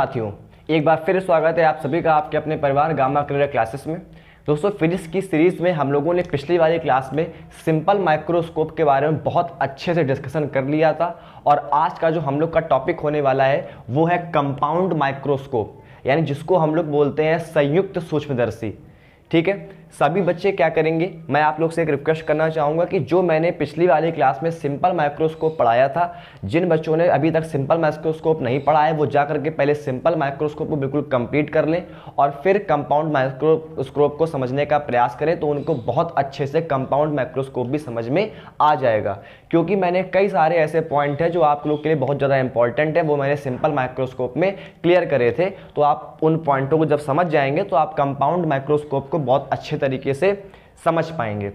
साथियों, एक बार फिर स्वागत है आप सभी का आपके अपने परिवार गामा क्लियर क्लासेस में। दोस्तों, फिजिक्स की सीरीज़ में हम लोगों ने पिछली वाली क्लास में सिंपल माइक्रोस्कोप के बारे में बहुत अच्छे से डिस्कशन कर लिया था और आज का जो हम लोग का टॉपिक होने वाला है वो है कंपाउंड माइक्रोस्कोप, यानी जिसको हम लोग बोलते हैं संयुक्त सूक्ष्मदर्शी। ठीक है, सभी बच्चे क्या करेंगे, मैं आप लोग से एक रिक्वेस्ट करना चाहूँगा कि जो मैंने पिछली वाली क्लास में सिंपल माइक्रोस्कोप पढ़ाया था, जिन बच्चों ने अभी तक सिंपल माइक्रोस्कोप नहीं पढ़ा है वो जा करके पहले सिंपल माइक्रोस्कोप को बिल्कुल कंप्लीट कर लें और फिर कंपाउंड माइक्रोस्कोप को समझने का प्रयास करें, तो उनको बहुत अच्छे से कंपाउंड माइक्रोस्कोप भी समझ में आ जाएगा। क्योंकि मैंने कई सारे ऐसे पॉइंट हैं जो आप लोग के लिए बहुत ज़्यादा इंपॉर्टेंट है, वो मैंने सिंपल माइक्रोस्कोप में क्लियर करे थे। तो आप उन पॉइंटों को जब समझ जाएंगे तो आप कंपाउंड माइक्रोस्कोप को बहुत अच्छे तरीके से समझ पाएंगे।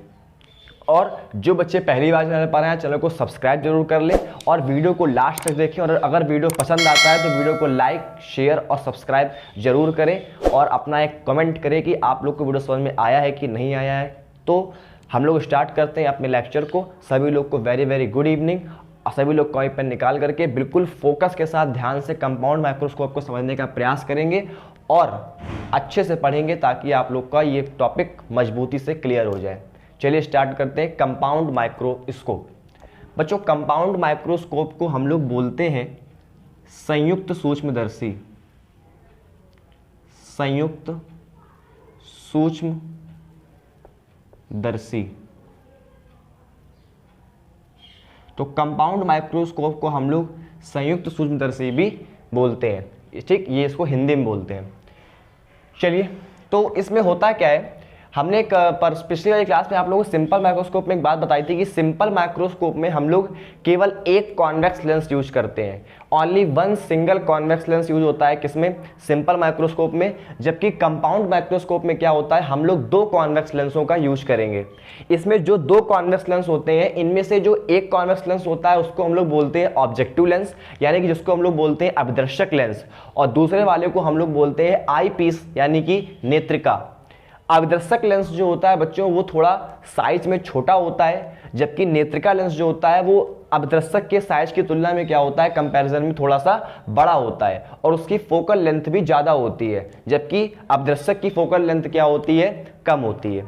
और जो बच्चे पहली बार चैनल पर आए हैं, चैनल को सब्सक्राइब जरूर कर लें और वीडियो को लास्ट तक देखें। और अगर वीडियो पसंद आता है तो वीडियो को लाइक, शेयर और सब्सक्राइब जरूर करें और अपना एक कमेंट करें कि आप लोग को वीडियो समझ में आया है कि नहीं आया है। तो हम लोग स्टार्ट करते हैं अपने लेक्चर को। सभी लोग को वेरी वेरी गुड इवनिंग। सभी लोग कॉपी पेन निकाल करके बिल्कुल फोकस के साथ ध्यान से कंपाउंड माइक्रोस्कोप को समझने का प्रयास करेंगे और अच्छे से पढ़ेंगे ताकि आप लोग का ये टॉपिक मजबूती से क्लियर हो जाए। चलिए स्टार्ट करते हैं कंपाउंड माइक्रोस्कोप। बच्चों, कंपाउंड माइक्रोस्कोप को हम लोग बोलते हैं संयुक्त सूक्ष्मदर्शी। संयुक्त सूक्ष्मदर्शी। तो कंपाउंड माइक्रोस्कोप को हम लोग संयुक्त सूक्ष्मदर्शी भी बोलते हैं। ठीक, ये इसको हिंदी में बोलते हैं। चलिए, तो इसमें होता क्या है, हमने पिछली वाली क्लास में आप लोगों को सिंपल माइक्रोस्कोप में एक बात बताई थी कि सिंपल माइक्रोस्कोप में हम लोग केवल एक कॉन्वेक्स लेंस यूज करते हैं। Only one single convex lens use होता है किसमें, सिंपल माइक्रोस्कोप में। जबकि कंपाउंड माइक्रोस्कोप में क्या होता है, हम लोग दो कॉन्वेक्स लेंसों का यूज करेंगे। इसमें जो दो कॉन्वेक्स लेंस होते हैं, इनमें से जो एक कॉन्वेक्स लेंस होता है उसको हम लोग बोलते हैं ऑब्जेक्टिव लेंस, यानी कि जिसको हम लोग बोलते हैं अभिदर्शक लेंस, और दूसरे वाले को हम लोग बोलते हैं आई पीस, यानी कि नेत्रिका। अभिदर्शक लेंस जो होता है बच्चों वो थोड़ा साइज में छोटा होता है, जबकि नेत्रिका लेंस जो होता है वो अभिदर्शक के साइज की तुलना में क्या होता है, कंपैरिजन में थोड़ा सा बड़ा होता है और उसकी फोकल लेंथ भी ज़्यादा होती है, जबकि अभिदर्शक की फोकल लेंथ क्या होती है, कम होती है।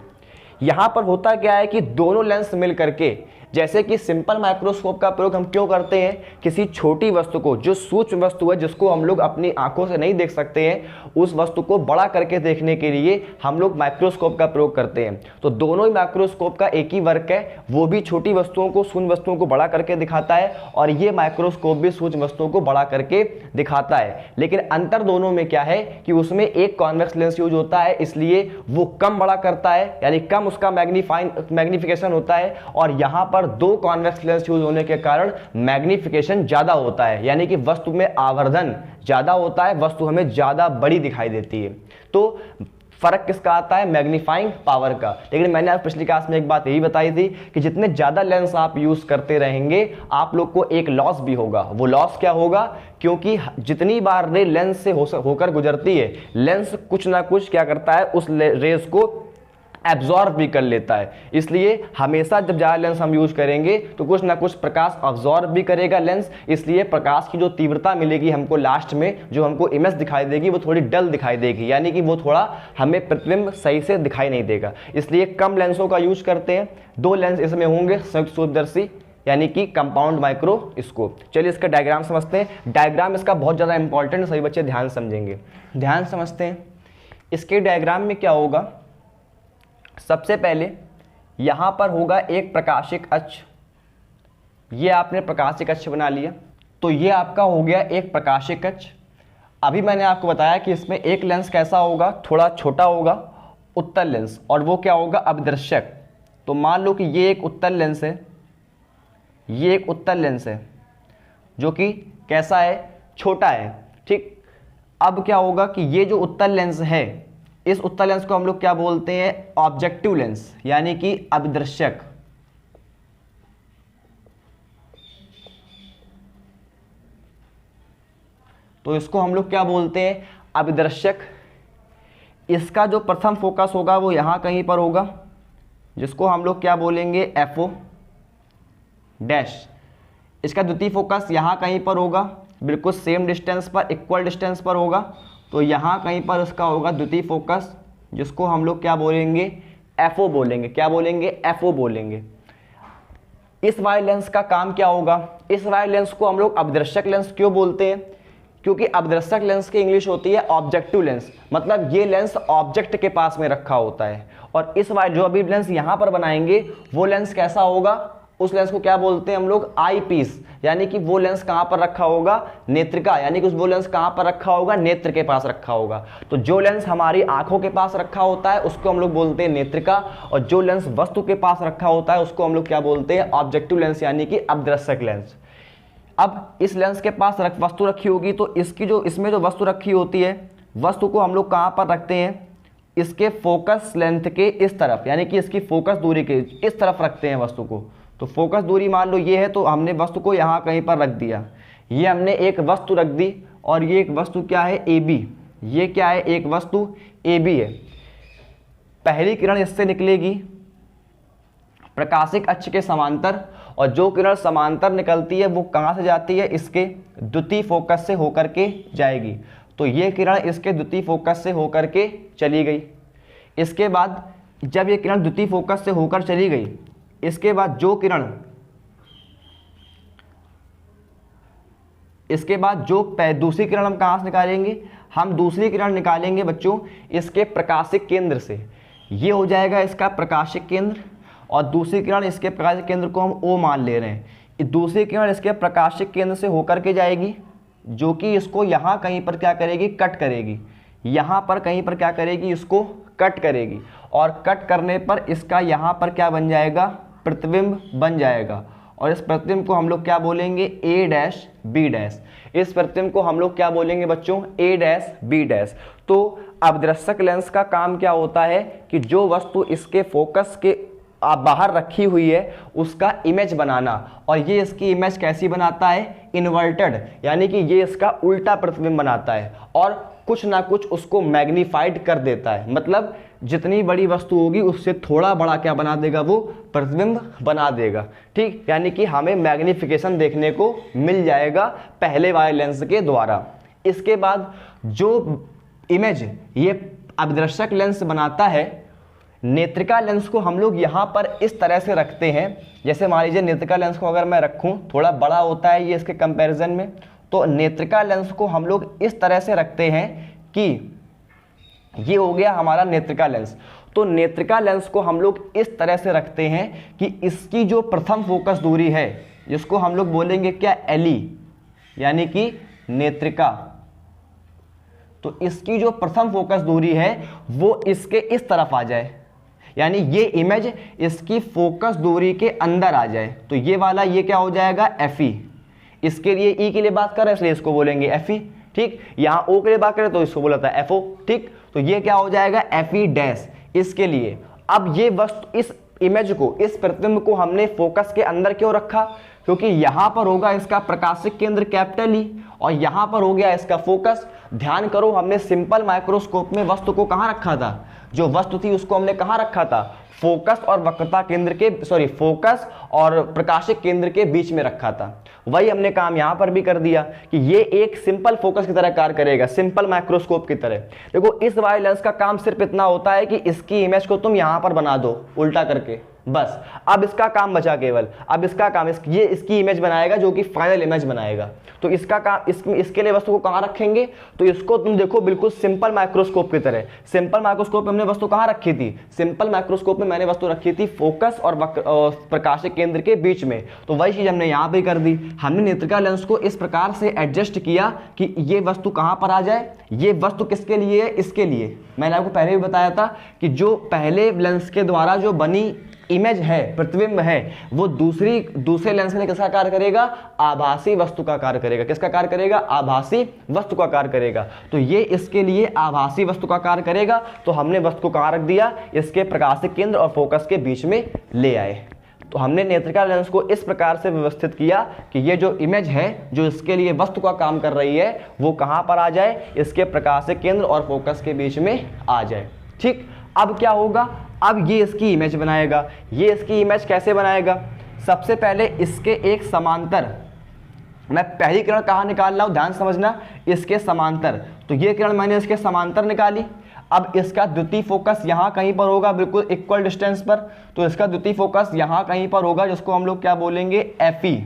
यहाँ पर होता क्या है कि दोनों लेंस मिल करके, जैसे कि सिंपल माइक्रोस्कोप का प्रयोग हम क्यों करते हैं, किसी छोटी वस्तु को, जो सूक्ष्म वस्तु है जिसको हम लोग अपनी आंखों से नहीं देख सकते हैं, उस वस्तु को बड़ा करके देखने के लिए हम लोग माइक्रोस्कोप का प्रयोग करते हैं। तो दोनों ही माइक्रोस्कोप का एक ही वर्क है, वो भी छोटी वस्तुओं को, शून्य वस्तुओं को बड़ा करके दिखाता है और ये माइक्रोस्कोप भी सूक्ष्म वस्तुओं को बड़ा करके दिखाता है। लेकिन अंतर दोनों में क्या है कि उसमें एक कॉन्वेक्स लेंस यूज होता है, इसलिए वो कम बड़ा करता है, यानी कम उसका मैग्निफिकेशन होता है, और यहाँ पर दो कॉन्वेक्स लेंस यूज होने के कारण मैग्निफिकेशन ज्यादा होता है, यानी कि वस्तु में आवर्धन ज्यादा होता है, वस्तु हमें ज्यादा बड़ी दिखाई देती है। तो फर्क किसका आता है, मैग्नीफाइंग पावर का। लेकिन मैंने आप पिछली क्लास में एक बात यही बताई थी कि जितने ज्यादा लेंस आप यूज करते रहेंगे आप लोग को एक लॉस भी होगा। वो लॉस क्या होगा, क्योंकि जितनी बार रे लेंस से होकर गुजरती है, लेंस कुछ ना कुछ क्या करता है, उस रेस को एब्जॉर्ब भी कर लेता है। इसलिए हमेशा जब ज़्यादा लेंस हम यूज करेंगे तो कुछ ना कुछ प्रकाश अब्जॉर्ब भी करेगा लेंस, इसलिए प्रकाश की जो तीव्रता मिलेगी हमको लास्ट में, जो हमको इमेज दिखाई देगी वो थोड़ी डल दिखाई देगी, यानी कि वो थोड़ा हमें प्रतिबिंब सही से दिखाई नहीं देगा। इसलिए कम लेंसों का यूज करते हैं। दो लेंस इसमें होंगे संयुक्त सूक्ष्मदर्शी, यानी कि कंपाउंड माइक्रोस्कोप। चलिए इसका डायग्राम समझते हैं। डायग्राम इसका बहुत ज़्यादा इंपॉर्टेंट, सभी बच्चे ध्यान समझेंगे, ध्यान समझते हैं। इसके डायग्राम में क्या होगा, सबसे पहले यहां पर होगा एक प्रकाशिक अक्ष। ये आपने प्रकाशिक अक्ष बना लिया, तो ये आपका हो गया एक प्रकाशिक अक्ष। अभी मैंने आपको बताया कि इसमें एक लेंस कैसा होगा, थोड़ा छोटा होगा, उत्तल लेंस, और वो क्या होगा, अभिदर्शक। तो मान लो कि ये एक उत्तल लेंस है, ये एक उत्तल लेंस है जो कि कैसा है, छोटा है। ठीक, अब क्या होगा कि ये जो उत्तल लेंस है, इस उत्तल लेंस को हम लोग क्या बोलते हैं, ऑब्जेक्टिव लेंस, यानी कि अभिदर्शक। तो इसको हम लोग क्या बोलते हैं, अभिदर्शक। इसका जो प्रथम फोकस होगा वो यहां कहीं पर होगा, जिसको हम लोग क्या बोलेंगे, एफओ डैश। इसका द्वितीय फोकस यहां कहीं पर होगा, बिल्कुल सेम डिस्टेंस पर, इक्वल डिस्टेंस पर होगा, तो यहाँ कहीं पर उसका होगा द्वितीय फोकस, जिसको हम लोग क्या बोलेंगे, एफओ बोलेंगे। क्या बोलेंगे, एफओ बोलेंगे। इस वाले लेंस का काम क्या होगा, इस वाले लेंस को हम लोग अपदर्शक लेंस क्यों बोलते हैं, क्योंकि अपदर्शक लेंस की इंग्लिश होती है ऑब्जेक्टिव लेंस, मतलब ये लेंस ऑब्जेक्ट के पास में रखा होता है। और इस वाले जो अभी लेंस यहाँ पर बनाएंगे वो लेंस कैसा होगा, उस लेंस को क्या बोलते हैं हम लोग, आई पीस, यानी कि वो लेंस कहाँ पर रखा होगा, नेत्रिका, यानी कि वो लेंस कहाँ पर रखा होगा, नेत्र के पास रखा होगा। तो जो लेंस हमारी आंखों के पास रखा होता है उसको हम लोग बोलते हैं नेत्रिका, और जो लेंस वस्तु के पास रखा होता है उसको हम लोग क्या बोलते हैं, ऑब्जेक्टिव लेंस, यानी कि अपदर्शक लेंस। अब इस लेंस के पास वस्तु रखी होगी, तो इसकी जो इसमें जो वस्तु रखी होती है, वस्तु को हम लोग कहाँ पर रखते हैं, इसके फोकस लेंथ के इस तरफ, यानी कि इसकी फोकस दूरी के इस तरफ रखते हैं वस्तु को। तो फोकस दूरी मान लो ये है, तो हमने वस्तु को यहाँ कहीं पर रख दिया, ये हमने एक वस्तु रख दी, और ये एक वस्तु क्या है, ए बी, ये क्या है, एक वस्तु ए बी है। पहली किरण इससे निकलेगी प्रकाशिक अक्ष के समांतर, और जो किरण समांतर निकलती है वो कहाँ से जाती है, इसके द्वितीय फोकस से होकर के जाएगी। तो ये किरण इसके द्वितीय फोकस से होकर के चली गई। इसके बाद जब ये किरण द्वितीय फोकस से होकर चली गई, इसके बाद जो किरण, इसके बाद जो दूसरी किरण हम कहाँ से निकालेंगे, हम दूसरी किरण निकालेंगे बच्चों इसके प्रकाशिक केंद्र से। ये हो जाएगा इसका प्रकाशिक केंद्र, और दूसरी किरण इसके प्रकाशिक केंद्र को हम ओ मान ले रहे हैं। दूसरी किरण इसके प्रकाशिक केंद्र से होकर के जाएगी, जो कि इसको यहाँ कहीं पर क्या करेगी, कट करेगी, यहाँ पर कहीं पर क्या करेगी, इसको कट करेगी, और कट करने पर इसका यहाँ पर क्या बन जाएगा, प्रतिबिंब बन जाएगा। और इस प्रतिबिंब को हम लोग क्या बोलेंगे, ए डैश बी डैश। इस प्रतिबिंब को हम लोग क्या बोलेंगे बच्चों, ए डैश बी डैश। तो अपदर्शक लेंस का काम क्या होता है कि जो वस्तु इसके फोकस के बाहर रखी हुई है उसका इमेज बनाना, और ये इसकी इमेज कैसी बनाता है, इन्वर्टेड, यानी कि ये इसका उल्टा प्रतिबिंब बनाता है, और कुछ ना कुछ उसको मैग्नीफाइड कर देता है। मतलब जितनी बड़ी वस्तु होगी उससे थोड़ा बड़ा क्या बना देगा, वो प्रतिबिंब बना देगा। ठीक, यानी कि हमें मैग्निफिकेशन देखने को मिल जाएगा पहले वाले लेंस के द्वारा। इसके बाद जो इमेज ये अपदर्शक लेंस बनाता है, नेत्रिका लेंस को हम लोग यहाँ पर इस तरह से रखते हैं। जैसे मान लीजिए नेत्रिका लेंस को अगर मैं रखूँ, थोड़ा बड़ा होता है ये इसके कंपैरिजन में, तो नेत्रिका लेंस को हम लोग इस तरह से रखते हैं कि ये हो गया हमारा नेत्रिका लेंस। तो नेत्रिका लेंस को हम लोग इस तरह से रखते हैं कि इसकी जो प्रथम फोकस दूरी है, जिसको हम लोग बोलेंगे क्या, एली, यानी कि नेत्रिका, तो इसकी जो प्रथम फोकस दूरी है वो इसके इस तरफ आ जाए, यानी ये इमेज इसकी फोकस दूरी के अंदर आ जाए। तो ये वाला ये क्या हो जाएगा, एफ ई। इसके लिए ई के लिए बात कर रहे हैं इसलिए इसको बोलेंगे एफ ई। ठीक, यहाँ ओ के लिए बात करें तो इसको बोला था एफ ओ। ठीक, तो ये क्या हो जाएगा, एफ ई डैश इसके लिए। अब ये वस्तु, इस इमेज को, इस प्रतिबिंब को हमने फोकस के अंदर क्यों रखा, क्योंकि यहाँ पर होगा इसका प्रकाशिक केंद्र कैपिटल ई, और यहाँ पर हो गया इसका फोकस। ध्यान करो, हमने सिंपल माइक्रोस्कोप में वस्तु को कहाँ रखा था, जो वस्तु थी उसको हमने कहाँ रखा था, फोकस और वक्रता केंद्र के, फोकस और प्रकाशिक केंद्र के बीच में रखा था। वही हमने काम यहाँ पर भी कर दिया कि ये एक सिंपल फोकस की तरह कार्य करेगा, सिंपल माइक्रोस्कोप की तरह। देखो, इस वाले लेंस का काम सिर्फ इतना होता है कि इसकी इमेज को तुम यहाँ पर बना दो उल्टा करके, बस। अब इसका काम बचा केवल, अब इसका काम ये इसकी इमेज बनाएगा जो कि फाइनल इमेज बनाएगा। तो इसका काम, इसके लिए वस्तु को कहाँ रखेंगे, तो इसको तुम देखो बिल्कुल सिंपल माइक्रोस्कोप की तरह। सिंपल माइक्रोस्कोप में हमने वस्तु कहाँ रखी थी, सिंपल माइक्रोस्कोप में मैंने वस्तु रखी थी फोकस और प्रकाशिक केंद्र के बीच में। तो वही चीज हमने यहाँ पे कर दी। हमने नेत्रिका लेंस को इस प्रकार से एडजस्ट किया कि ये वस्तु कहाँ पर आ जाए। ये वस्तु किसके लिए है, इसके लिए। मैंने आपको पहले भी बताया था कि जो पहले लेंस के द्वारा जो बनी इमेज है, प्रतिबिंब है, वो दूसरे लेंस में किसका कार्य करेगा, आभासी वस्तु का कार्य करेगा। किसका कार्य करेगा, आभासी वस्तु का कार्य करेगा। तो ये इसके लिए आभासी वस्तु का कार्य करेगा। तो हमने वस्तु को कहाँ रख दिया, इसके प्रकाशिक केंद्र और फोकस के बीच में ले आए। तो हमने नेत्रिका लेंस को इस प्रकार से व्यवस्थित किया कि ये जो इमेज है, जो इसके लिए वस्तु का काम कर रही है, वो कहाँ पर आ जाए, इसके प्रकाशिक केंद्र और फोकस के बीच में आ जाए। ठीक, अब क्या होगा, अब ये इसकी इमेज बनाएगा। ये इसकी इमेज कैसे बनाएगा, सबसे पहले इसके एक समांतर मैं पहली किरण कहाँ निकाल रहा हूँ, ध्यान समझना, इसके समांतर। तो ये किरण मैंने इसके समांतर निकाली। अब इसका द्वितीय फोकस यहाँ कहीं पर होगा, बिल्कुल इक्वल डिस्टेंस पर। तो इसका द्वितीय फोकस यहाँ कहीं पर होगा, जिसको हम लोग क्या बोलेंगे, एफई।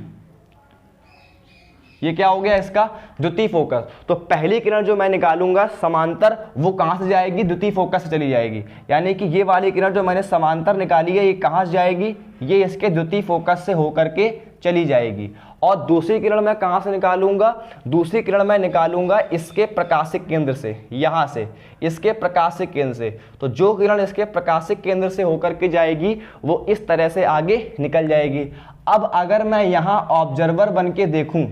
ये क्या हो गया, इसका द्वितीय फोकस। तो पहली किरण जो मैं निकालूंगा समांतर, वो कहाँ से जाएगी, द्वितीय फोकस से चली जाएगी। यानी कि ये वाली किरण जो मैंने समांतर निकाली है, ये कहाँ से जाएगी, ये इसके द्वितीय फोकस से होकर के चली जाएगी। और दूसरी किरण मैं कहाँ से निकालूंगा, दूसरी किरण मैं निकालूंगा इसके प्रकाशिक केंद्र से, यहाँ से, इसके प्रकाशिक केंद्र से। तो जो किरण इसके प्रकाशिक केंद्र से होकर के जाएगी, वो इस तरह से आगे निकल जाएगी। अब अगर मैं यहाँ ऑब्जर्वर बन के देखूं,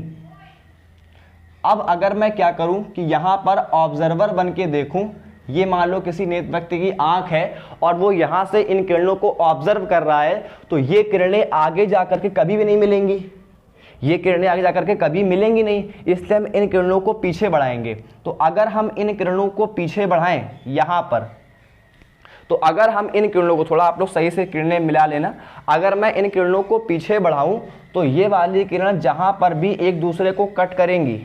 अब अगर मैं क्या करूं कि यहां पर ऑब्जर्वर बन के देखूं, ये मान लो किसी नेत्र व्यक्ति की आंख है और वो यहां से इन किरणों को ऑब्जर्व कर रहा है, तो ये किरणें आगे जाकर के कभी भी नहीं मिलेंगी, ये किरणें आगे जाकर के कभी मिलेंगी नहीं, इसलिए हम इन किरणों को पीछे बढ़ाएंगे। तो अगर हम इन किरणों को पीछे बढ़ाएं यहां पर, तो अगर हम इन किरणों को, थोड़ा आप लोग सही से किरणें मिला लेना, अगर मैं इन किरणों को पीछे बढ़ाऊं तो ये वाली किरण जहां पर भी एक दूसरे को कट करेंगी,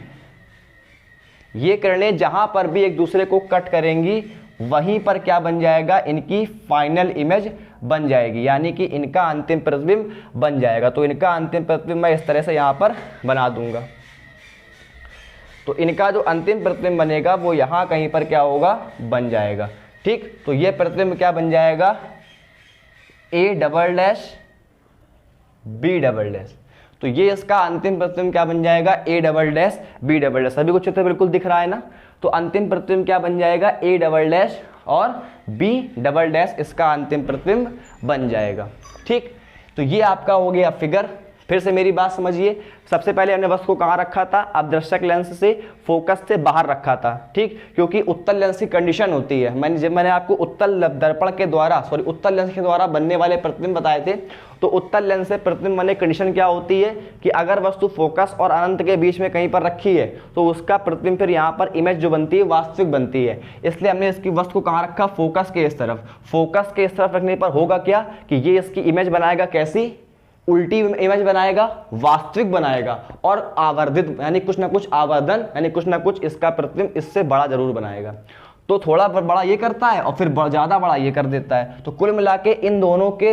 ये किरणें जहां पर भी एक दूसरे को कट करेंगी, वहीं पर क्या बन जाएगा, इनकी फाइनल इमेज बन जाएगी, यानी कि इनका अंतिम प्रतिबिंब बन जाएगा। तो इनका अंतिम प्रतिबिंब मैं इस तरह से यहां पर बना दूंगा। तो इनका जो अंतिम प्रतिबिंब बनेगा वो यहां कहीं पर क्या होगा, बन जाएगा। ठीक, तो ये प्रतिबिंब क्या बन जाएगा, A double dash B double dash. तो ये इसका अंतिम प्रतिबिंब क्या बन जाएगा, A double dash B double dash. सभी को चित्र बिल्कुल दिख रहा है ना। तो अंतिम प्रतिबिंब क्या बन जाएगा, A डबल डैश और B डबल डैश, इसका अंतिम प्रतिबिंब बन जाएगा। ठीक, तो ये आपका हो गया फिगर। फिर से मेरी बात समझिए, सबसे पहले हमने वस्तु को कहाँ रखा था, अवदर्शक लेंस से फोकस से बाहर रखा था। ठीक, क्योंकि उत्तल लेंस की कंडीशन होती है, जब मैंने आपको उत्तल दर्पण के द्वारा, उत्तल लेंस के द्वारा बनने वाले प्रतिबिंब बताए थे, तो उत्तल लेंस से प्रतिबिंब बनने की कंडीशन क्या होती है कि अगर वस्तु फोकस और अनंत के बीच में कहीं पर रखी है, तो उसका प्रतिबिंब फिर यहाँ पर इमेज जो बनती है वास्तविक बनती है। इसलिए हमने इसकी वस्तु को कहाँ रखा, फोकस के इस तरफ। फोकस के इस तरफ रखने पर होगा क्या कि ये इसकी इमेज बनाएगा, कैसी, उल्टी इमेज बनाएगा, वास्तविक बनाएगा, और आवर्धित यानी कुछ ना कुछ आवर्धन, यानी कुछ ना कुछ इसका प्रतिबिंब इससे बड़ा जरूर बनाएगा। तो थोड़ा बड़ा ये करता है और फिर ज्यादा बड़ा ये कर देता है। तो कुल मिला के इन दोनों के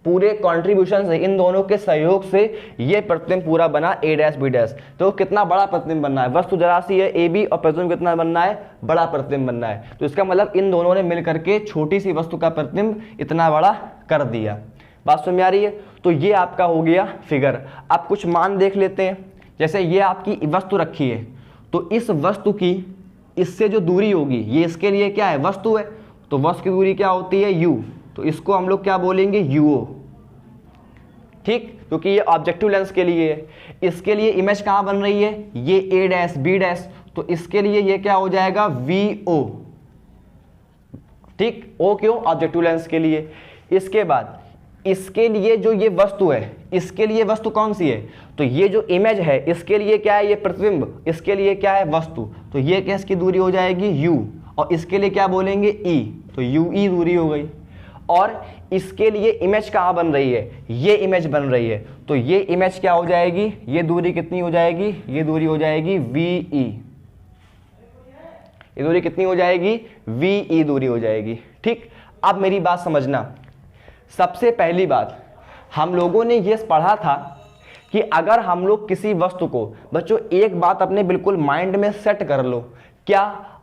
पूरे कंट्रीब्यूशन से, इन दोनों के सहयोग से ये प्रतिबिंब पूरा बना A डैश B डैश। तो कितना बड़ा प्रतिबिंब बनना है, वस्तु जरा सी है AB और प्रतिबिंब कितना बनना है, बड़ा प्रतिबिंब बनना है। तो इसका मतलब इन दोनों ने मिलकर के छोटी सी वस्तु का प्रतिबिंब इतना बड़ा कर दिया। बात समझ में आ रही है। तो ये आपका हो गया फिगर। अब कुछ मान देख लेते हैं। जैसे ये आपकी वस्तु रखी है, तो इस वस्तु की इससे जो दूरी होगी, ये इसके लिए क्या है, वस्तु है, तो वस्तु की दूरी क्या होती है, U। तो इसको हम लोग क्या बोलेंगे, UO। ठीक, क्योंकि ये ऑब्जेक्टिव लेंस के लिए है। इसके लिए इमेज कहाँ बन रही है, ये A डैश B डैश, तो इसके लिए ये क्या हो जाएगा, VO। ठीक, O क्यों, ऑब्जेक्टिव लेंस के लिए। इसके बाद इसके लिए जो ये वस्तु है, इसके लिए वस्तु कौन सी है, तो ये जो इमेज है इसके लिए क्या है, ये प्रतिबिंब, इसके लिए क्या है, वस्तु। तो ये क्या इसकी दूरी हो जाएगी U, और इसके लिए क्या बोलेंगे, E। तो UE दूरी हो गई। और इसके लिए इमेज कहाँ बन रही है, ये इमेज बन रही है, तो ये इमेज क्या हो जाएगी, ये दूरी कितनी हो जाएगी, ये दूरी हो जाएगी VE। ये दूरी कितनी हो जाएगी, VE दूरी हो जाएगी। ठीक, अब मेरी बात समझना। सबसे पहली बात, हम लोगों ने ये पढ़ा था कि अगर हम लोग किसी वस्तु को, बच्चों एक बात अपने बिल्कुल माइंड में सेट कर लो, क्या,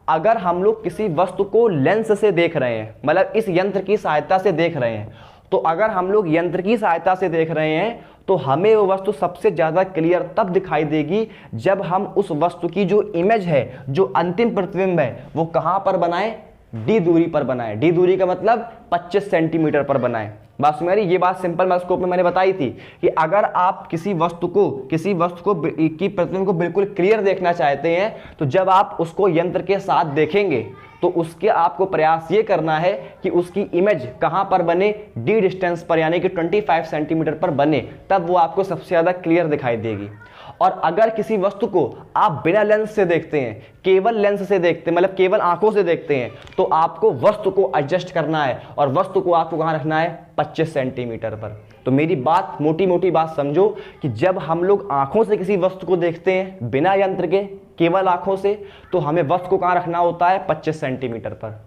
अगर हम लोग किसी वस्तु को लेंस से देख रहे हैं, मतलब इस यंत्र की सहायता से देख रहे हैं, तो अगर हम लोग यंत्र की सहायता से देख रहे हैं तो हमें वो वस्तु सबसे ज्यादा क्लियर तब दिखाई देगी जब हम उस वस्तु की जो इमेज है, जो अंतिम प्रतिबिंब है, वो कहां पर बनाए, D दूरी पर बनाए। D दूरी का मतलब 25 सेंटीमीटर पर बनाए। बात सुन मेरी, ये बात सिंपल माइक्रोस्कोप में मैंने बताई थी कि अगर आप किसी वस्तु को की प्रतिबिंब को बिल्कुल क्लियर देखना चाहते हैं, तो जब आप उसको यंत्र के साथ देखेंगे तो उसके आपको प्रयास ये करना है कि उसकी इमेज कहां पर बने, D डिस्टेंस पर, यानी कि 25 सेंटीमीटर पर बने, तब वो आपको सबसे ज्यादा क्लियर दिखाई देगी। और अगर किसी वस्तु को आप बिना लेंस से देखते हैं, केवल लेंस से देखते हैं, मतलब केवल आंखों से देखते हैं, तो आपको वस्तु को एडजस्ट करना है और वस्तु को आपको कहां रखना है, 25 सेंटीमीटर पर। तो मेरी बात, मोटी मोटी बात समझो कि जब हम लोग आंखों से किसी वस्तु को देखते हैं बिना यंत्र के, केवल आंखों से, तो हमें वस्तु को कहाँ रखना होता है, 25 सेंटीमीटर पर।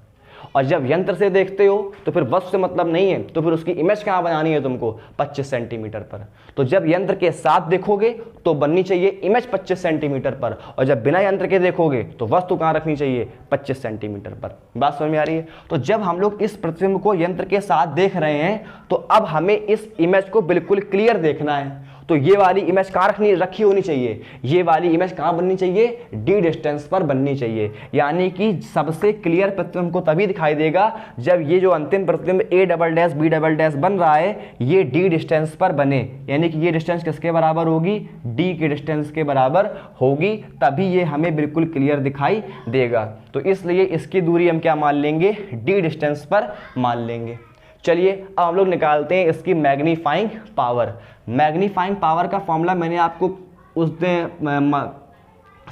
और जब यंत्र से देखते हो तो फिर वस्तु से मतलब नहीं है, तो फिर उसकी इमेज कहाँ बनानी है तुमको, 25 सेंटीमीटर पर। तो जब यंत्र के साथ देखोगे तो बननी चाहिए इमेज 25 सेंटीमीटर पर, और जब बिना यंत्र के देखोगे तो वस्तु कहाँ रखनी चाहिए, 25 सेंटीमीटर पर। बात समझ में आ रही है? तो जब हम लोग इस प्रतिबिंब को यंत्र के साथ देख रहे हैं तो अब हमें इस इमेज को बिल्कुल क्लियर देखना है। तो ये वाली इमेज कहाँ रखी होनी चाहिए, ये वाली इमेज कहाँ बननी चाहिए, डी डिस्टेंस पर बननी चाहिए। यानी कि सबसे क्लियर प्रतिबिंब को तभी दिखाई देगा जब ये जो अंतिम प्रतिबिंब A double dash B double dash बन रहा है ये डी डिस्टेंस पर बने। यानी कि ये डिस्टेंस किसके बराबर होगी, डी के डिस्टेंस के बराबर होगी, तभी ये हमें बिल्कुल क्लियर दिखाई देगा। तो इसलिए इसकी दूरी हम क्या मान लेंगे, डी डिस्टेंस पर मान लेंगे। चलिए अब हम लोग निकालते हैं इसकी मैग्नीफाइंग पावर। मैग्नीफाइंग पावर का फॉर्मूला मैंने आपको उस दिन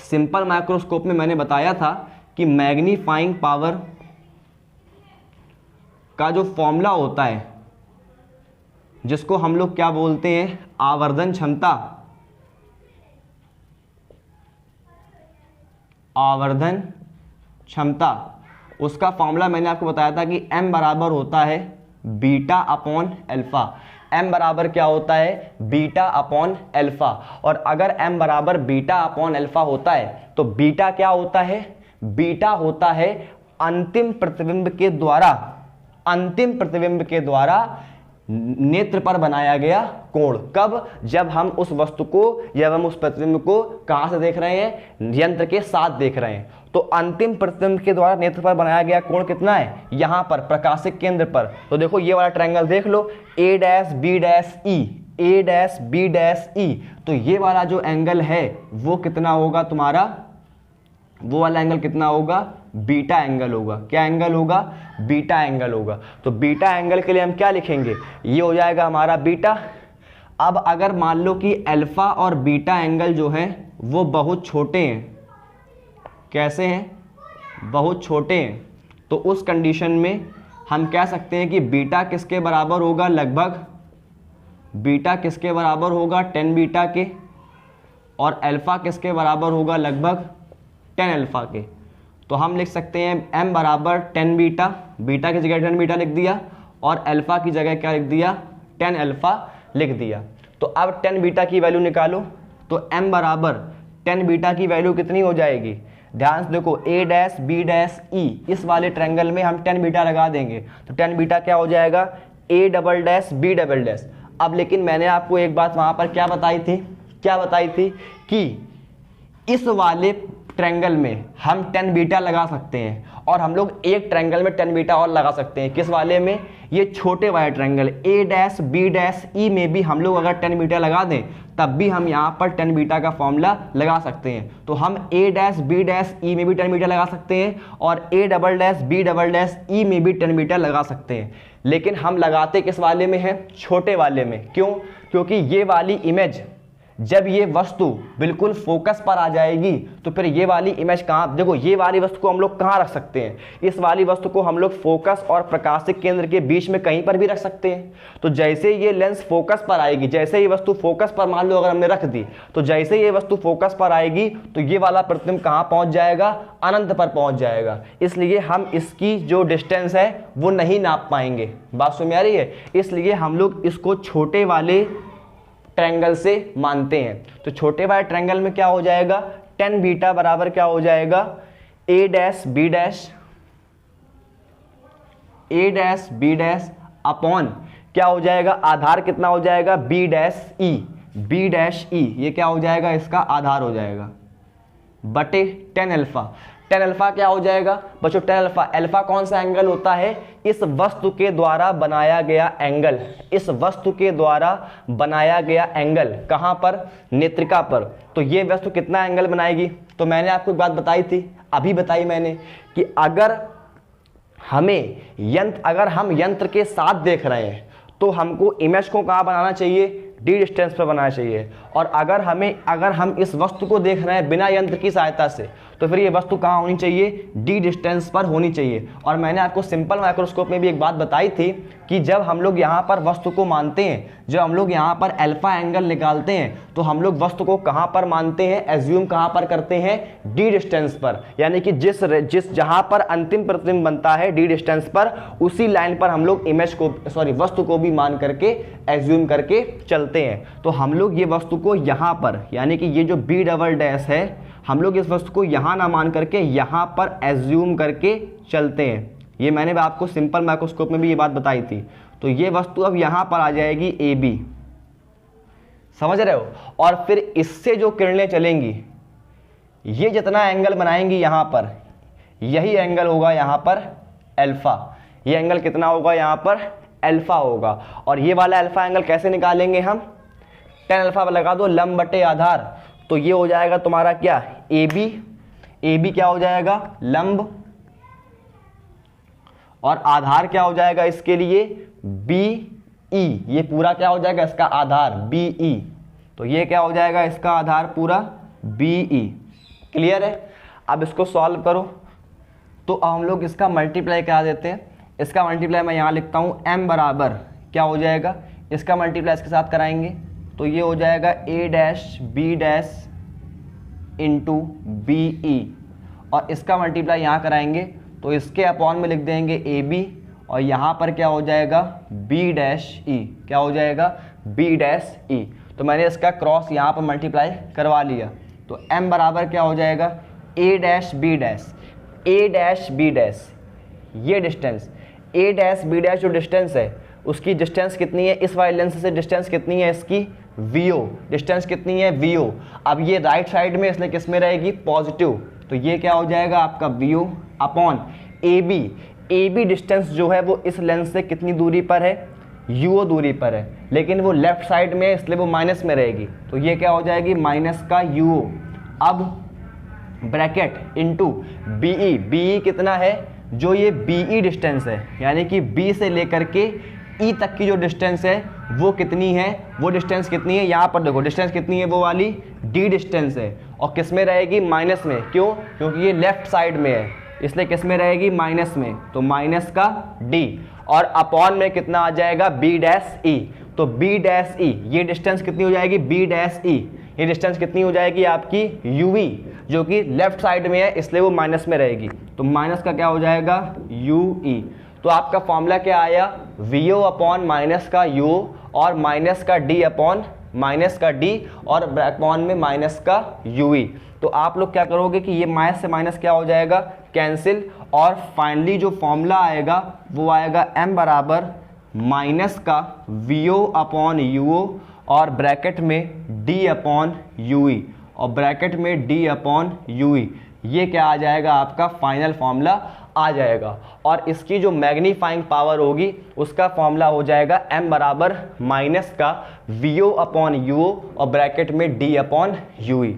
सिंपल माइक्रोस्कोप में मैंने बताया था कि मैग्नीफाइंग पावर का जो फॉर्मूला होता है, जिसको हम लोग क्या बोलते हैं, आवर्धन क्षमता, आवर्धन क्षमता, उसका फॉर्मूला मैंने आपको बताया था कि m बराबर होता है बीटा अपॉन अल्फा। m बराबर क्या होता है, बीटा अपॉन अल्फा। और अगर m बराबर बीटा अपॉन अल्फा होता है तो बीटा क्या होता है, बीटा होता है अंतिम प्रतिबिंब के द्वारा नेत्र पर बनाया गया कोण। कब, जब हम उस वस्तु को या हम उस प्रतिबिंब को कहां से देख रहे हैं, यंत्र के साथ देख रहे हैं। तो अंतिम प्रतिबिंब के द्वारा नेत्र पर बनाया गया कोण कितना है, यहां पर प्रकाशिक केंद्र पर। तो देखो ये वाला ट्रायंगल देख लो, A dash B dash E, A dash B dash E। तो ये वाला जो एंगल है वो कितना होगा तुम्हारा, वो वाला एंगल कितना होगा, बीटा एंगल होगा। क्या एंगल होगा, बीटा एंगल होगा। तो बीटा एंगल के लिए हम क्या लिखेंगे, ये हो जाएगा हमारा बीटा। अब अगर मान लो कि अल्फा और बीटा एंगल जो है वो बहुत छोटे हैं, कैसे हैं, बहुत छोटे हैं, तो उस कंडीशन में हम कह सकते हैं कि बीटा किसके बराबर होगा, लगभग बीटा किसके बराबर होगा, 10 बीटा के, और अल्फा किसके बराबर होगा, लगभग 10 अल्फा के। तो हम लिख सकते हैं m बराबर 10 बीटा, बीटा की जगह 10 बीटा लिख दिया, और अल्फा की जगह क्या लिख दिया, 10 अल्फा लिख दिया। तो अब 10 बीटा की वैल्यू निकालो, तो m बराबर 10 बीटा की वैल्यू कितनी हो जाएगी, ध्यान से देखो, A dash B dash E, इस वाले ट्रायंगल में हम 10 बीटा लगा देंगे तो 10 बीटा क्या हो जाएगा, A double dash B double dash. अब लेकिन मैंने आपको एक बात वहां पर क्या बताई थी कि इस वाले ट्रायंगल में हम 10 बीटा लगा सकते हैं, और हम लोग एक ट्रायंगल में 10 बीटा और लगा सकते हैं। किस वाले में, ये छोटे वाले triangle A dash B dash E में भी हम लोग अगर 10 बीटा लगा दें तब भी हम यहाँ पर 10 बीटा का फॉर्मूला लगा सकते हैं। तो हम A dash B dash E में भी 10 बीटा लगा सकते हैं, और A double dash B double dash E में भी 10 बीटा लगा सकते हैं। लेकिन हम लगाते किस वाले में हैं, छोटे वाले में। क्यों, क्योंकि ये वाली इमेज जब ये वस्तु बिल्कुल फोकस पर आ जाएगी तो फिर ये वाली इमेज कहाँ, देखो ये वाली वस्तु को हम लोग कहाँ रख सकते हैं, इस वाली वस्तु को हम लोग फोकस और प्रकाशिक केंद्र के बीच में कहीं पर भी रख सकते हैं। तो जैसे ये लेंस फोकस पर आएगी, जैसे ये वस्तु फोकस पर मान लो अगर हमने रख दी, तो जैसे ये वस्तु फोकस पर आएगी तो ये वाला प्रतिबिंब कहाँ पहुँच जाएगा, अनंत पर पहुँच जाएगा। इसलिए हम इसकी जो डिस्टेंस है वो नहीं नाप पाएंगे। बात समझ में आ रही है? इसलिए हम लोग इसको छोटे वाले ट्रायंगल से मानते हैं। तो छोटे वाले ट्रायंगल में क्या हो जाएगा, 10 बीटा बराबर क्या हो जाएगा, A dash B dash upon क्या हो जाएगा, आधार कितना हो जाएगा, B डैश E, ये क्या हो जाएगा, इसका आधार हो जाएगा, बटे 10 अल्फा। 10 अल्फा क्या हो जाएगा बच्चों, 10 अल्फा, अल्फा कौन सा एंगल होता है, इस वस्तु के द्वारा बनाया गया एंगल, इस वस्तु के द्वारा बनाया गया एंगल कहां पर, नेत्रिका पर। तो ये वस्तु कितना एंगल बनाएगी, तो मैंने आपको एक बात बताई थी, अभी बताई मैंने कि अगर हम यंत्र के साथ देख रहे हैं तो हमको इमेज को कहां बनाना चाहिए, डी डिस्टेंस पर बनाना चाहिए। और अगर हम इस वस्तु को देख रहे हैं बिना यंत्र की सहायता से तो फिर ये वस्तु कहाँ होनी चाहिए, डी डिस्टेंस पर होनी चाहिए। और मैंने आपको सिंपल माइक्रोस्कोप में भी एक बात बताई थी कि जब हम लोग यहाँ पर वस्तु को मानते हैं, जब हम लोग यहाँ पर अल्फा एंगल निकालते हैं, तो हम लोग वस्तु को कहाँ पर मानते हैं, एज्यूम कहाँ पर करते हैं, डी डिस्टेंस पर। यानी कि जिस जहाँ पर अंतिम प्रतिबिंब बनता है डी डिस्टेंस पर, उसी लाइन पर हम लोग वस्तु को भी मान करके एज्यूम करके चलते हैं। तो हम लोग ये वस्तु को यहाँ पर, यानी कि ये जो बी डबल डैश है, हम लोग इस वस्तु को यहाँ ना मान करके यहाँ पर एज्यूम करके चलते हैं। ये मैंने आपको सिंपल माइक्रोस्कोप में भी ये बात बताई थी। तो ये वस्तु अब यहाँ पर आ जाएगी ए बी, समझ रहे हो। और फिर इससे जो किरणें चलेंगी, ये जितना एंगल बनाएंगी यहाँ पर, यही एंगल होगा यहाँ पर अल्फा। ये एंगल कितना होगा यहाँ पर, अल्फा होगा। और ये वाला अल्फा एंगल कैसे निकालेंगे हम, tan अल्फा लगा दो लंब बटे आधार, तो ये हो जाएगा तुम्हारा क्या, ए बी क्या हो जाएगा, लंब, और आधार क्या हो जाएगा इसके लिए, बी ई। ये पूरा क्या हो जाएगा इसका आधार, बी ई। तो ये क्या हो जाएगा इसका आधार पूरा, बी ई। क्लियर है। अब इसको सॉल्व करो, तो अब हम लोग इसका मल्टीप्लाई करा देते हैं। इसका मल्टीप्लाई मैं यहाँ लिखता हूँ, m बराबर क्या हो जाएगा, इसका मल्टीप्लाई इसके साथ कराएंगे, तो ये हो जाएगा a dash b dash into b e. और इसका मल्टीप्लाई यहाँ कराएंगे, तो इसके अपॉन में लिख देंगे ए बी, और यहाँ पर क्या हो जाएगा, बी डैश ई। क्या हो जाएगा, बी डैश ई। तो मैंने इसका क्रॉस यहाँ पर मल्टीप्लाई करवा लिया, तो m बराबर क्या हो जाएगा, a dash B dash, a dash B dash, ये distance a dash B dash जो डिस्टेंस है, उसकी डिस्टेंस कितनी है, इस वाले लेंस से डिस्टेंस कितनी है इसकी, VO। डिस्टेंस कितनी है, VO। अब ये राइट साइड में, इसलिए किस में रहेगी, पॉजिटिव। तो ये क्या हो जाएगा आपका VO upon AB। AB distance जो है वो इस लेंस से कितनी दूरी पर है, UO दूरी पर है, लेकिन वो लेफ्ट साइड में है इसलिए वो माइनस में रहेगी। तो ये क्या हो जाएगी, माइनस का UO। अब ब्रैकेट इनटू BE। BE कितना है, जो ये BE डिस्टेंस है, यानी कि B से लेकर के E तक की जो डिस्टेंस है वो कितनी है, वो डिस्टेंस कितनी है, यहाँ पर देखो डिस्टेंस कितनी है, वो वाली D डिस्टेंस है। और किस में रहेगी, माइनस में। क्यों, क्योंकि ये लेफ्ट साइड में है, इसलिए किस में रहेगी, माइनस में। तो माइनस का D, और अपॉन में कितना आ जाएगा, B डैश E। तो B डैश E, ये डिस्टेंस कितनी हो जाएगी, B डैश E। ये डिस्टेंस कितनी हो जाएगी आपकी, UV, जो कि लेफ्ट साइड में है इसलिए वो माइनस में रहेगी। तो माइनस का क्या हो जाएगा, UE। तो आपका फॉर्मूला क्या आया, VO अपॉन माइनस का U, और माइनस का D अपॉन माइनस का D, और अपॉन में माइनस का UE। तो आप लोग क्या करोगे कि ये माइनस से माइनस क्या हो जाएगा, कैंसिल, और फाइनली जो फॉर्मूला आएगा वो आएगा m बराबर माइनस का VO अपॉन UO, और ब्रैकेट में D अपॉन UE, और ब्रैकेट में D अपॉन UE। ये क्या आ जाएगा, आपका फाइनल फॉर्मूला आ जाएगा। और इसकी जो मैग्नीफाइंग पावर होगी उसका फॉर्मूला हो जाएगा m बराबर माइनस का VO अपॉन UO, और ब्रैकेट में D अपॉन UE।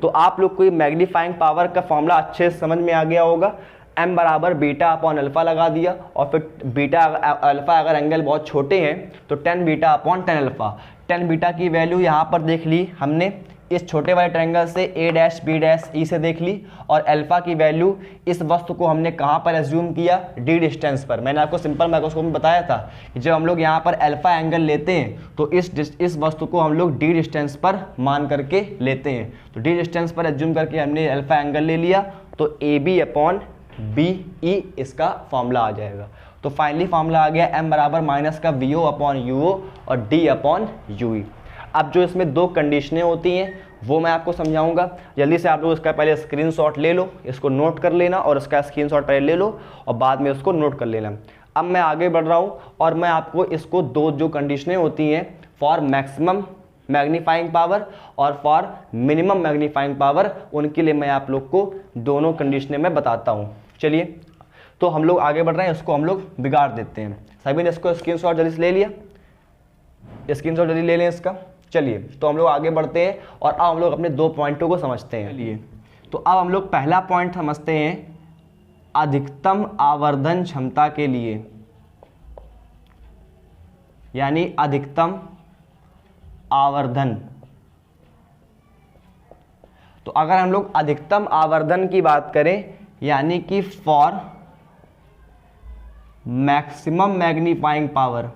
तो आप लोग को ये मैग्नीफाइंग पावर का फॉर्मूला अच्छे से समझ में आ गया होगा। m बराबर बीटा अपॉन अल्फा लगा दिया, और फिर बीटा अल्फा अगर एंगल बहुत छोटे हैं तो tan beta upon tan alpha. tan beta की वैल्यू यहाँ पर देख ली हमने, इस छोटे वाले ट्रायंगल से A dash B dash E से देख ली, और अल्फा की वैल्यू इस वस्तु को हमने कहाँ पर एज्यूम किया, D डिस्टेंस पर। मैंने आपको सिंपल माइक्रोस्कोप में बताया था कि जब हम लोग यहाँ पर अल्फा एंगल लेते हैं तो इस वस्तु को हम लोग D डिस्टेंस पर मान करके लेते हैं। तो D डिस्टेंस पर एज्यूम करके हमने अल्फा एंगल ले लिया, तो AB अपॉन BE इसका फॉर्मूला आ जाएगा। तो फाइनली फॉर्मूला आ गया m बराबर माइनस का VO अपॉन UO और D अपॉन UE। अब जो इसमें दो कंडीशनें होती हैं वो मैं आपको समझाऊंगा। जल्दी से आप लोग इसका पहले स्क्रीनशॉट ले लो, इसको नोट कर लेना, और इसका स्क्रीनशॉट पहले ले लो और बाद में उसको नोट कर लेना। अब मैं आगे बढ़ रहा हूँ और मैं आपको इसको दो जो कंडीशनें होती हैं, फॉर मैक्सिमम मैग्नीफाइंग पावर और फॉर मिनिमम मैग्नीफाइंग पावर, उनके लिए मैं आप लोग को दोनों कंडीशनें मैं बताता हूँ। चलिए, तो हम लोग आगे बढ़ रहे हैं, इसको हम लोग बिगाड़ देते हैं। सभी ने इसको स्क्रीनशॉट जल्दी से ले लिया, स्क्रीनशॉट जल्दी ले लें इसका। चलिए, तो हम लोग आगे बढ़ते हैं और अब हम लोग अपने दो पॉइंटों को समझते हैं। चलिए, तो अब हम लोग पहला पॉइंट समझते हैं, अधिकतम आवर्धन क्षमता के लिए, यानी अधिकतम आवर्धन। तो अगर हम लोग अधिकतम आवर्धन की बात करें, यानी कि फॉर मैक्सिमम मैग्नीफाइंग पावर,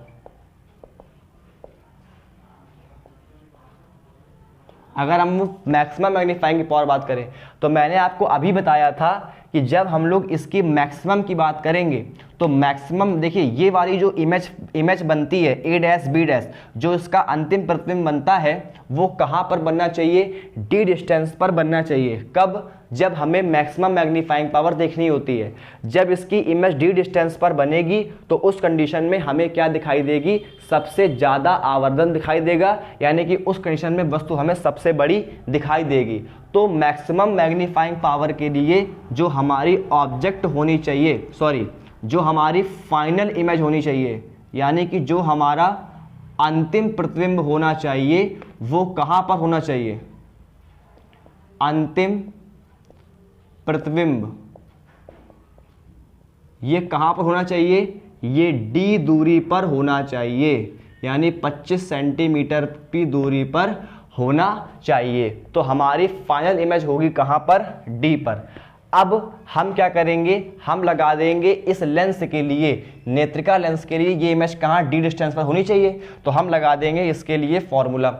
अगर हम मैक्सिमम मैग्नीफाइंग की पावर बात करें, तो मैंने आपको अभी बताया था कि जब हम लोग इसकी मैक्सिमम की बात करेंगे तो मैक्सिमम देखिए ये वाली जो इमेज बनती है ए डैश बी डैश, जो इसका अंतिम प्रतिबिंब बनता है वो कहाँ पर बनना चाहिए, डी डिस्टेंस पर बनना चाहिए। कब? जब हमें मैक्सिमम मैग्नीफाइंग पावर देखनी होती है। जब इसकी इमेज डी डिस्टेंस पर बनेगी तो उस कंडीशन में हमें क्या दिखाई देगी, सबसे ज़्यादा आवर्धन दिखाई देगा, यानी कि उस कंडीशन में वस्तु हमें सबसे बड़ी दिखाई देगी। तो मैक्सिमम मैग्नीफाइंग पावर के लिए जो हमारी ऑब्जेक्ट होनी चाहिए, सॉरी जो हमारी फाइनल इमेज होनी चाहिए, यानी कि जो हमारा अंतिम प्रतिबिंब होना चाहिए, वो कहाँ पर होना चाहिए, अंतिम प्रतिबिंब ये कहाँ पर होना चाहिए, ये डी दूरी पर होना चाहिए, यानी 25 सेंटीमीटर की दूरी पर होना चाहिए। तो हमारी फाइनल इमेज होगी कहाँ पर, डी पर। अब हम क्या करेंगे, हम लगा देंगे इस लेंस के लिए, नेत्रिका लेंस के लिए ये इमेज कहाँ, डी डिस्टेंस पर होनी चाहिए। तो हम लगा देंगे इसके लिए फॉर्मूला।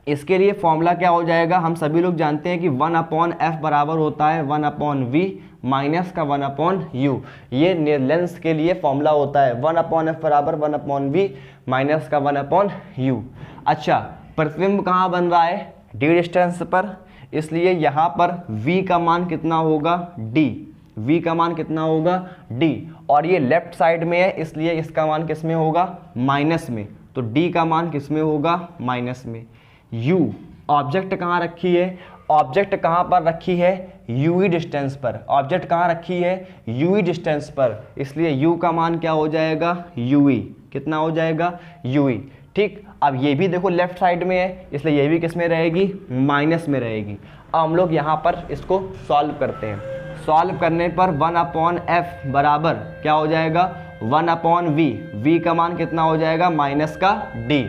इसके लिए फॉर्मूला क्या हो जाएगा, हम सभी लोग जानते हैं कि 1/f बराबर होता है 1/v माइनस का 1/u। ये लेंस के लिए फॉर्मूला होता है 1/f बराबर 1/v माइनस का 1/u। अच्छा, प्रतिबिंब कहाँ बन रहा है, डी डिस्टेंस पर, इसलिए यहाँ पर v का मान कितना होगा, d, v का मान कितना होगा, d, और ये लेफ्ट साइड में है इसलिए इसका मान किस में होगा, माइनस में। तो d का मान किस में होगा, माइनस में। u, ऑब्जेक्ट कहाँ रखी है, ऑब्जेक्ट कहाँ पर रखी है, ue डिस्टेंस पर। ऑब्जेक्ट कहाँ रखी है, ue डिस्टेंस पर, इसलिए u का मान क्या हो जाएगा, ue, कितना हो जाएगा, ue। ठीक, अब ये भी देखो लेफ्ट साइड में है इसलिए ये भी किस में रहेगी, माइनस में रहेगी। अब हम लोग यहाँ पर इसको सॉल्व करते हैं। सॉल्व करने पर 1/f बराबर क्या हो जाएगा, 1/v, v का मान कितना हो जाएगा, माइनस का d।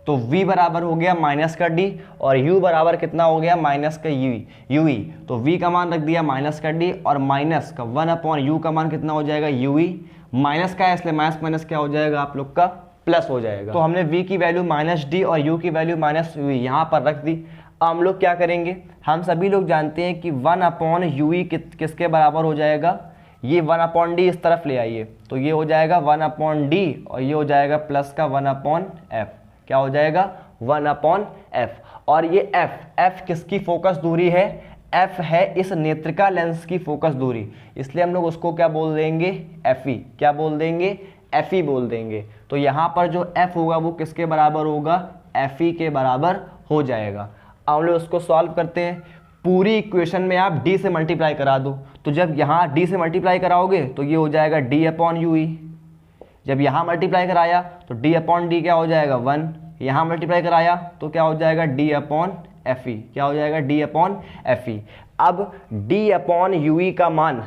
तो v बराबर हो गया माइनस का d और u बराबर कितना हो गया, माइनस का ue। तो v का मान रख दिया माइनस का d और माइनस का 1/u का मान कितना हो जाएगा, ue। माइनस का है इसलिए माइनस माइनस क्या हो जाएगा आप लोग का, प्लस हो जाएगा। तो हमने v की वैल्यू माइनस डी और u की वैल्यू माइनस वी यहाँ पर रख दी। अब हम लोग क्या करेंगे, हम सभी लोग जानते हैं कि 1/ue किसके बराबर हो जाएगा, ये 1/d इस तरफ ले आइए तो ये हो जाएगा 1/d और ये हो जाएगा प्लस का 1/f, क्या हो जाएगा 1/f। और ये f किसकी फोकस दूरी है, f है इस नेत्रिका लेंस की फोकस दूरी, इसलिए हम लोग उसको क्या बोल देंगे, fe। क्या बोल देंगे, fe बोल देंगे। तो यहाँ पर जो f होगा वो किसके बराबर होगा, fe के बराबर हो जाएगा। अब हम लोग उसको सॉल्व करते हैं। पूरी इक्वेशन में आप d से मल्टीप्लाई करा दो, तो जब यहाँ d से मल्टीप्लाई कराओगे तो ये हो जाएगा d/ue। जब यहाँ मल्टीप्लाई कराया तो d/d क्या हो जाएगा 1, यहाँ मल्टीप्लाई कराया तो क्या हो जाएगा d/fe, क्या हो जाएगा d/fe। अब d/ue का मान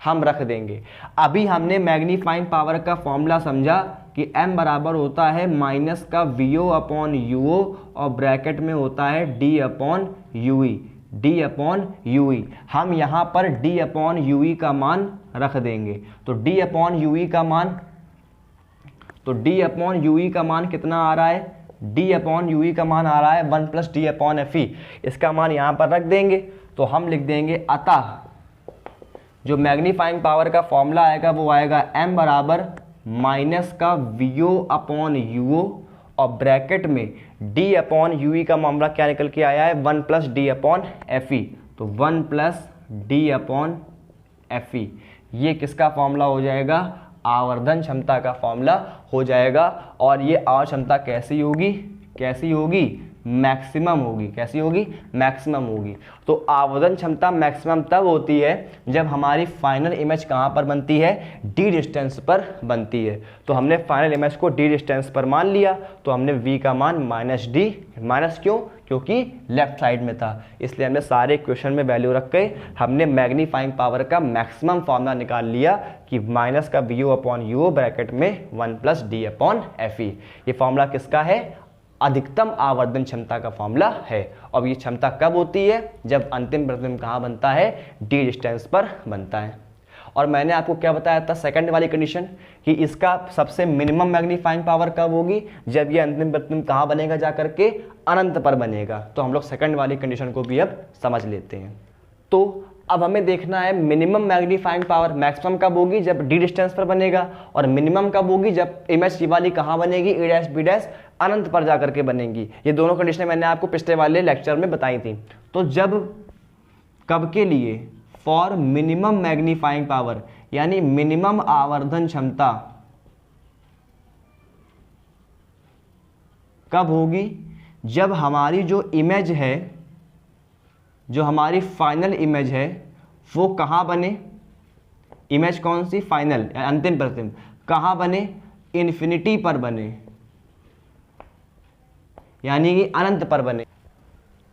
हम रख देंगे। अभी हमने मैग्नीफाइंग पावर का फॉर्मूला समझा कि m बराबर होता है माइनस का VO/UO और ब्रैकेट में होता है d/UE, d/UE। हम यहाँ पर d/UE का मान रख देंगे। तो d/UE का मान कितना आ रहा है, d/UE का मान आ रहा है 1 + d/fe। इसका मान यहाँ पर रख देंगे तो हम लिख देंगे अतः जो मैग्नीफाइंग पावर का फॉर्मूला आएगा वो आएगा m बराबर माइनस का VO/UO और ब्रैकेट में d/UE का मामला क्या निकल के आया है 1 + d/fe। तो 1 + d/fe ये किसका फॉर्मूला हो जाएगा, आवर्धन क्षमता का फॉर्मूला हो जाएगा। और ये आवर्धन क्षमता कैसी होगी, कैसी होगी, मैक्सिमम होगी। कैसी होगी, मैक्सिमम होगी। तो आवर्धन क्षमता मैक्सिमम तब होती है जब हमारी फाइनल इमेज कहाँ पर बनती है, डी डिस्टेंस पर बनती है। तो हमने फाइनल इमेज को डी डिस्टेंस पर मान लिया, तो हमने v का मान -d, माइनस क्यों, क्योंकि लेफ्ट साइड में था, इसलिए हमने सारे इक्वेशन में वैल्यू रख के हमने मैग्नीफाइंग पावर का मैक्सिमम फॉर्मूला निकाल लिया कि माइनस का VO/UO ब्रैकेट में 1 + d/fe। ये फॉर्मूला किसका है, अधिकतम आवर्धन क्षमता का फॉर्मूला है। अब ये क्षमता कब होती है? जब अंतिम प्रतिबिंब कहाँ बनता है? डी डिस्टेंस पर बनता है। और मैंने आपको क्या बताया था सेकंड वाली कंडीशन, कि इसका सबसे मिनिमम मैग्नीफाइंग पावर कब होगी? जब ये अंतिम प्रतिबिंब कहाँ बनेगा? जाकर के अनंत पर बनेगा। तो हम लोग सेकंड वाली कंडीशन को भी अब समझ लेते हैं। तो अब हमें देखना है मिनिमम मैग्नीफाइंग पावर मैक्सिमम कब होगी? जब डी डिस्टेंस पर बनेगा। और मिनिमम कब होगी? जब इमेज वाली कहाँ बनेगी? ए डैश बी डैश अनंत पर जाकर के बनेगी। ये दोनों कंडीशन मैंने आपको पिछले वाले लेक्चर में बताई थी। तो जब कब के लिए? फॉर मिनिमम मैग्नीफाइंग पावर, यानी मिनिमम आवर्धन क्षमता कब होगी? जब हमारी जो इमेज है, जो हमारी फाइनल इमेज है, वो कहाँ बने? इमेज कौन सी? फाइनल, अंतिम प्रतिबिंब कहाँ बने? इन्फिनिटी पर बने, यानी कि अनंत पर बने।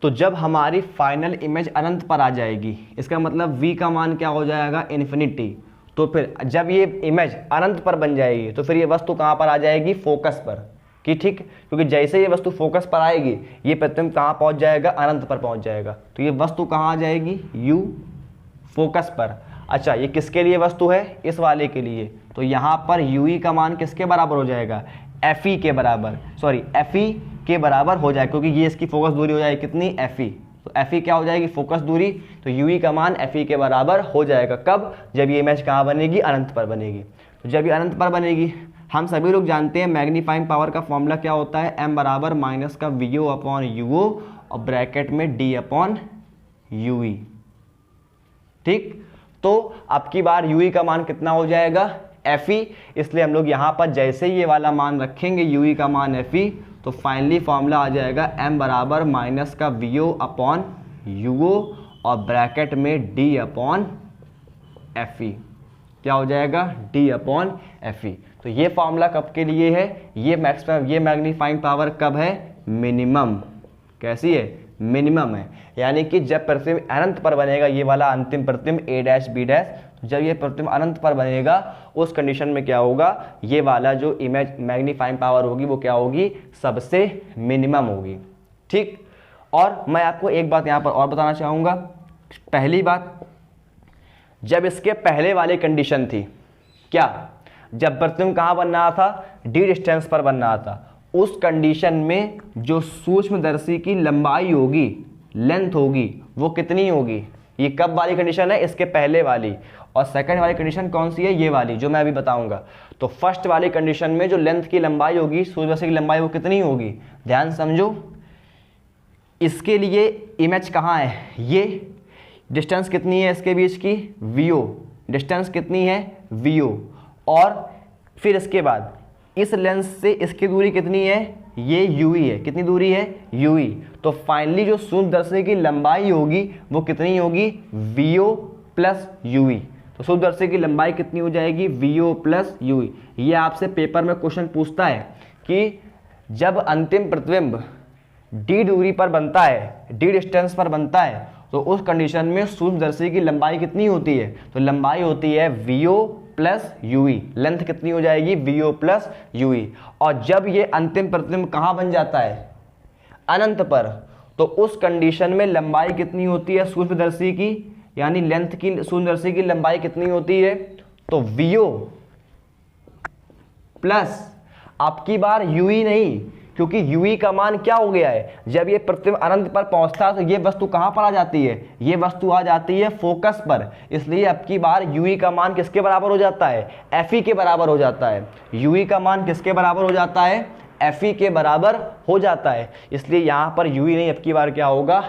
तो जब हमारी फाइनल इमेज अनंत पर आ जाएगी, इसका मतलब v का मान क्या हो जाएगा? इन्फिनिटी। तो फिर जब ये इमेज अनंत पर बन जाएगी तो फिर ये वस्तु कहाँ पर आ जाएगी? फोकस पर, कि ठीक, क्योंकि जैसे ये वस्तु फोकस पर आएगी ये प्रतिबिंब कहाँ पहुँच जाएगा? अनंत पर पहुँच जाएगा। तो ये वस्तु कहाँ आ जाएगी? u, फोकस पर। अच्छा, ये किसके लिए वस्तु है? इस वाले के लिए। तो यहाँ पर ue का मान किसके बराबर हो जाएगा? fe के बराबर, सॉरी fe के बराबर हो जाएगा, क्योंकि ये इसकी फोकस दूरी हो जाएगी कितनी? fe। तो fe क्या हो जाएगी? फोकस दूरी। तो ue का मान fe के बराबर हो जाएगा। कब? जब ये इमेज कहाँ बनेगी? अनंत पर बनेगी। तो जब ये अनंत पर बनेगी, हम सभी लोग जानते हैं मैग्नीफाइंग पावर का फॉर्मूला क्या होता है? m बराबर माइनस का vo अपॉन uo और ब्रैकेट में d अपॉन ue। ठीक, तो अब की बार ue का मान कितना हो जाएगा? fe। इसलिए हम लोग यहाँ पर जैसे ही ये वाला मान रखेंगे ue का मान fe, तो फाइनली फॉर्मूला आ जाएगा m बराबर माइनस का vo अपॉन uo और ब्रैकेट में d अपॉन fe। क्या हो जाएगा? d upon fe। तो ये फॉर्मूला कब के लिए है? ये मैक्सिमम, ये मैग्नीफाइंग पावर कब है? मिनिमम। कैसी है? मिनिमम है। यानी कि जब प्रतिबिंब अनंत पर बनेगा, ये वाला अंतिम प्रतिबिंब ए डैश बी डैश, जब ये प्रतिबिंब अनंत पर बनेगा उस कंडीशन में क्या होगा? ये वाला जो इमेज मैग्नीफाइंग पावर होगी वो क्या होगी? सबसे मिनिमम होगी। ठीक, और मैं आपको एक बात यहाँ पर और बताना चाहूँगा। पहली बात, जब इसके पहले वाली कंडीशन थी, क्या? जब प्रतिबिंब कहाँ बन रहा था? डी डिस्टेंस पर बन रहा था। उस कंडीशन में जो सूक्ष्मदर्शी की लंबाई होगी, लेंथ होगी, वो कितनी होगी? ये कब वाली कंडीशन है? इसके पहले वाली। और सेकंड वाली कंडीशन कौन सी है? ये वाली जो मैं अभी बताऊंगा। तो फर्स्ट वाली कंडीशन में जो लेंथ की लंबाई होगी, सूर्यरश्मि की लंबाई, वो कितनी होगी? ध्यान समझो। इसके लिए इमेज कहाँ है? ये डिस्टेंस कितनी है इसके बीच की? vo। डिस्टेंस कितनी है? vo। और फिर इसके बाद इस लेंस से इसकी दूरी कितनी है? ये ue है। कितनी दूरी है? ue। तो फाइनली जो सूक्ष्मदर्शी की लंबाई होगी वो कितनी होगी? vo plus ue। तो सूक्ष्मदर्शी की लंबाई कितनी हो जाएगी? vo plus ue। ये आपसे पेपर में क्वेश्चन पूछता है कि जब अंतिम प्रतिबिंब d दूरी पर बनता है, d डिस्टेंस पर बनता है, तो उस कंडीशन में सूक्ष्मदर्शी की लंबाई कितनी होती है? तो लंबाई होती है vo प्लस ue। लेंथ कितनी हो जाएगी? vo plus ue। और जब ये अंतिम प्रतिबिंब कहाँ बन जाता है? अनंत पर। तो उस कंडीशन में लंबाई कितनी होती है सूक्ष्मदर्शी की, यानी लेंथ की, सूक्ष्मदर्शी की लंबाई कितनी होती है? तो vo प्लस, अब की बार ue नहीं, क्योंकि ue का मान क्या हो गया है? जब ये प्रतिबिंब अनंत पर पहुंचता है तो ये वस्तु कहां पर आ जाती है? ये वस्तु आ जाती है फोकस पर। इसलिए अब की बार ue का मान किसके बराबर हो जाता है? fe के बराबर हो जाता है। ue का मान किसके बराबर हो जाता है? fe के बराबर हो जाता है। इसलिए यहाँ पर ue नहीं, अब की बार क्या होगा?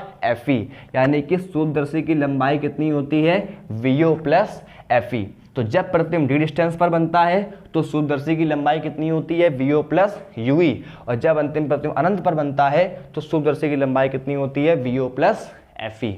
fe। यानी कि सूक्ष्मदर्शी की लंबाई कितनी होती है? vo plus fe। तो जब प्रतिबिंब डी डिस्टेंस पर बनता है तो सूक्ष्मदर्शी की लंबाई कितनी होती है? vo plus ue। और जब अंतिम प्रतिबिंब अनंत पर बनता है तो सूक्ष्मदर्शी की लंबाई कितनी होती है? vo plus fe।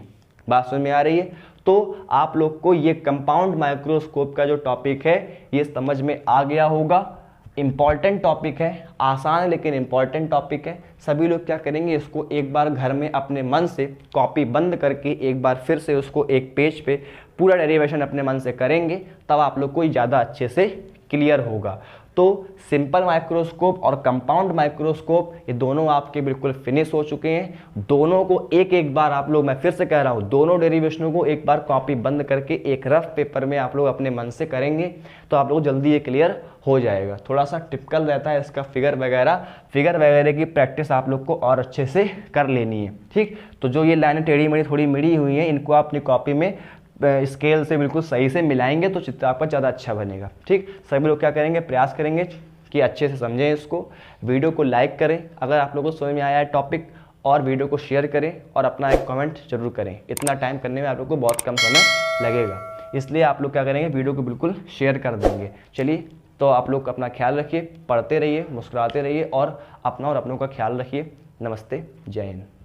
बात समझ में आ रही है? तो आप लोग को ये कंपाउंड माइक्रोस्कोप का जो टॉपिक है ये समझ में आ गया होगा। इम्पॉर्टेंट टॉपिक है, आसान लेकिन इम्पॉर्टेंट टॉपिक है। सभी लोग क्या करेंगे, इसको एक बार घर में अपने मन से कॉपी बंद करके एक बार फिर से उसको एक पेज पे पूरा डेरिवेशन अपने मन से करेंगे, तब आप लोग को ज़्यादा अच्छे से क्लियर होगा। तो सिंपल माइक्रोस्कोप और कंपाउंड माइक्रोस्कोप ये दोनों आपके बिल्कुल फिनिश हो चुके हैं। दोनों को एक बार आप लोग, मैं फिर से कह रहा हूँ, दोनों डेरिवेशनों को एक बार कॉपी बंद करके एक रफ पेपर में आप लोग अपने मन से करेंगे तो आप लोग जल्दी ये क्लियर हो जाएगा। थोड़ा सा टिपिकल रहता है इसका फिगर वगैरह की प्रैक्टिस आप लोग को और अच्छे से कर लेनी है, ठीक। तो जो ये लाइनें टेढ़ी मेढ़ी थोड़ी मिड़ी हुई हैं, इनको आप अपनी कॉपी में स्केल से बिल्कुल सही से मिलाएंगे तो चित्र आपका ज़्यादा अच्छा बनेगा, ठीक। सभी लोग क्या करेंगे, प्रयास करेंगे कि अच्छे से समझें इसको। वीडियो को लाइक करें अगर आप लोगों को समझ में आया है टॉपिक, और वीडियो को शेयर करें और अपना एक कमेंट जरूर करें। इतना टाइम करने में आप लोग को बहुत कम समय लगेगा, इसलिए आप लोग क्या करेंगे, वीडियो को बिल्कुल शेयर कर देंगे। चलिए, तो आप लोग अपना ख्याल रखिए, पढ़ते रहिए, मुस्कुराते रहिए और अपना और अपनों का ख्याल रखिए। नमस्ते, जय हिंद।